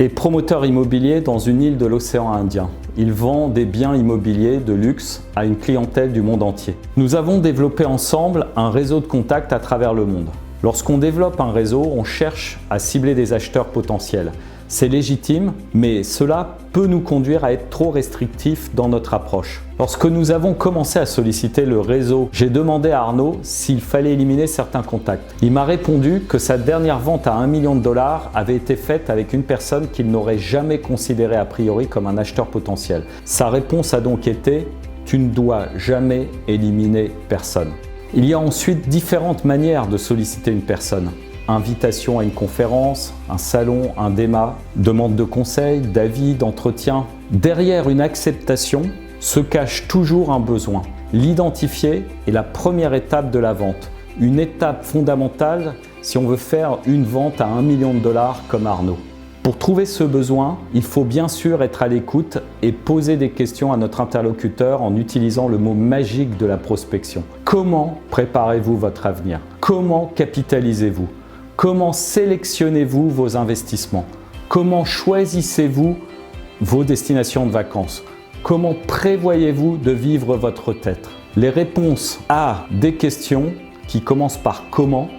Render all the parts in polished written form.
est promoteur immobilier dans une île de l'océan Indien. Il vend des biens immobiliers de luxe à une clientèle du monde entier. Nous avons développé ensemble un réseau de contacts à travers le monde. Lorsqu'on développe un réseau, on cherche à cibler des acheteurs potentiels. C'est légitime, mais cela peut nous conduire à être trop restrictifs dans notre approche. Lorsque nous avons commencé à solliciter le réseau, j'ai demandé à Arnaud s'il fallait éliminer certains contacts. Il m'a répondu que sa dernière vente à $1 million avait été faite avec une personne qu'il n'aurait jamais considérée a priori comme un acheteur potentiel. Sa réponse a donc été « Tu ne dois jamais éliminer personne ». Il y a ensuite différentes manières de solliciter une personne. Invitation à une conférence, un salon, un débat, demande de conseils, d'avis, d'entretien. Derrière une acceptation se cache toujours un besoin. L'identifier est la première étape de la vente. Une étape fondamentale si on veut faire une vente à $1 million comme Arnaud. Pour trouver ce besoin, il faut bien sûr être à l'écoute et poser des questions à notre interlocuteur en utilisant le mot magique de la prospection. Comment préparez-vous votre avenir? Comment capitalisez-vous? Comment sélectionnez-vous vos investissements? Comment choisissez-vous vos destinations de vacances? Comment prévoyez-vous de vivre votre retraite? Les réponses à des questions qui commencent par « comment »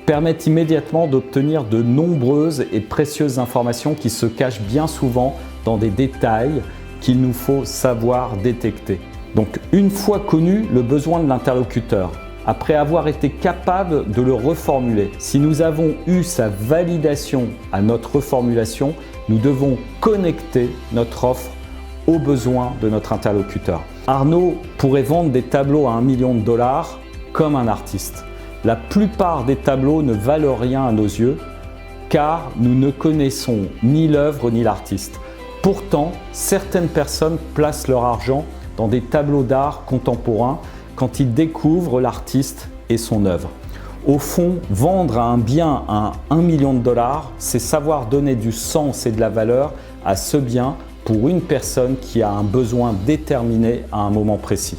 permettent immédiatement d'obtenir de nombreuses et précieuses informations qui se cachent bien souvent dans des détails qu'il nous faut savoir détecter. Donc, une fois connu le besoin de l'interlocuteur, après avoir été capable de le reformuler, si nous avons eu sa validation à notre reformulation, nous devons connecter notre offre aux besoins de notre interlocuteur. Arnaud pourrait vendre des tableaux à $1 million comme un artiste. La plupart des tableaux ne valent rien à nos yeux car nous ne connaissons ni l'œuvre ni l'artiste. Pourtant, certaines personnes placent leur argent dans des tableaux d'art contemporains quand ils découvrent l'artiste et son œuvre. Au fond, vendre un bien à $1 million, c'est savoir donner du sens et de la valeur à ce bien pour une personne qui a un besoin déterminé à un moment précis.